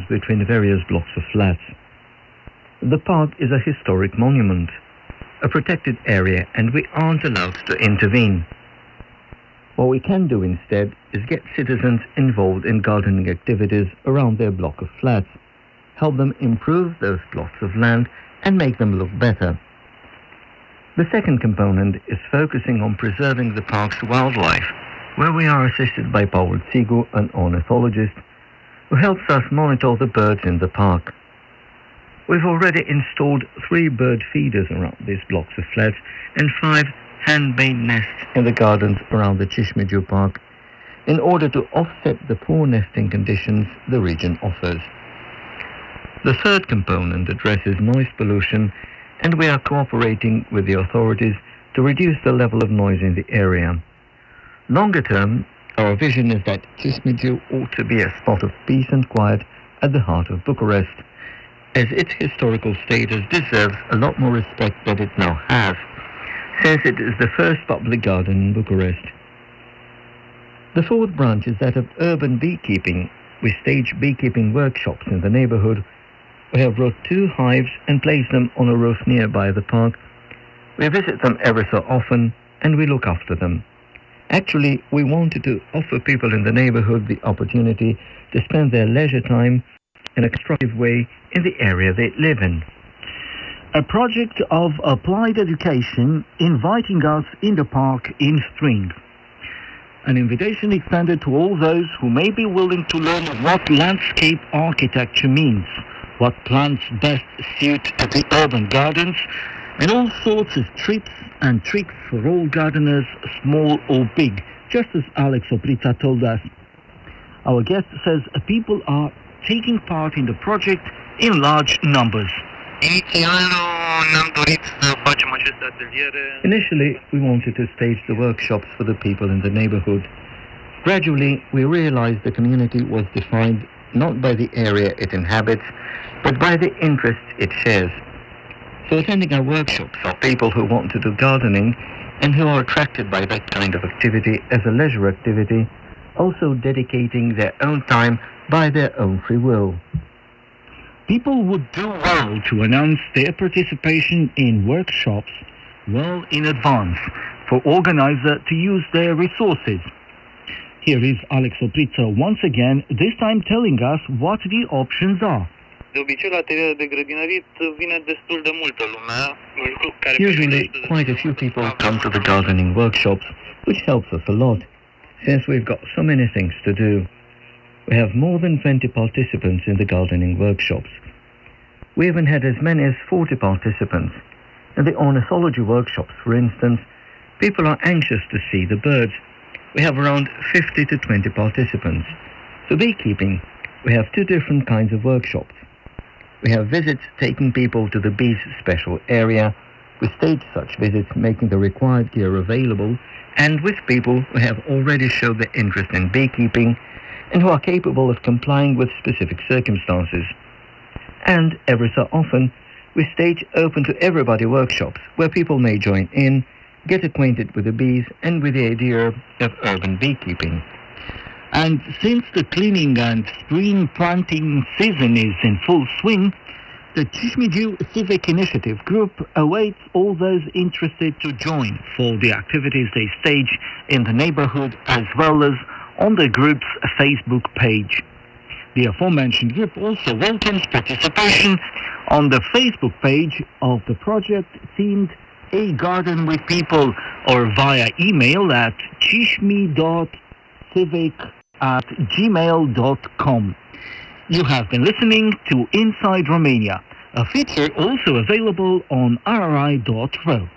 connections between the various blocks of flats. The park is a historic monument, a protected area, and we aren't allowed to intervene. What we can do instead is get citizens involved in gardening activities around their block of flats, help them improve those plots of land and make them look better. The second component is focusing on preserving the park's wildlife, where we are assisted by Paul Tsigu, an ornithologist, who helps us monitor the birds in the park. We've already installed 3 bird feeders around these blocks of flats and 5 hand-made nests in the gardens around the Chismigiu Park in order to offset the poor nesting conditions the region offers. The third component addresses noise pollution, and we are cooperating with the authorities to reduce the level of noise in the area. Longer term, our vision is that Chismigiu ought to be a spot of peace and quiet at the heart of Bucharest, as its historical status deserves a lot more respect than it now has, since it is the first public garden in Bucharest. The fourth branch is that of urban beekeeping. We stage beekeeping workshops in the neighborhood. We have brought 2 hives and placed them on a roof nearby the park. We visit them every so often and we look after them. Actually, we wanted to offer people in the neighborhood the opportunity to spend their leisure time in a constructive way in the area they live in. A project of applied education inviting us in the park in spring. An invitation extended to all those who may be willing to learn what landscape architecture means, what plants best suit the urban gardens, and all sorts of tips and tricks for all gardeners, small or big, just as Alex Oprița told us. Our guest says people are taking part in the project in large numbers. Initially, we wanted to stage the workshops for the people in the neighborhood. Gradually, we realized the community was defined not by the area it inhabits, but by the interests it shares. So attending our workshops are people who want to do gardening and who are attracted by that kind of activity as a leisure activity, also dedicating their own time by their own free will. People would do well to announce their participation in workshops well in advance for organizers to use their resources. Here is Alex Oprița once again, this time telling us what the options are. Usually, quite a few people come to the gardening workshops, which helps us a lot, since we've got so many things to do. We have more than 20 participants in the gardening workshops. We even had as many as 40 participants. In the ornithology workshops, for instance, people are anxious to see the birds. We have around 50 to 20 participants. For beekeeping, we have 2 different kinds of workshops. We have visits taking people to the bees' special area. We stage such visits, making the required gear available, and with people who have already showed their interest in beekeeping and who are capable of complying with specific circumstances. And every so often, we stage open to everybody workshops where people may join in, get acquainted with the bees and with the idea of urban beekeeping. And since the cleaning and spring planting season is in full swing, the Chismigiu Civic Initiative Group awaits all those interested to join for the activities they stage in the neighborhood as well as on the group's Facebook page. The aforementioned group also welcomes participation on the Facebook page of the project themed A Garden with People or via email at chishmi.civic@gmail.com. You have been listening to Inside Romania, a feature also available on rri.ro.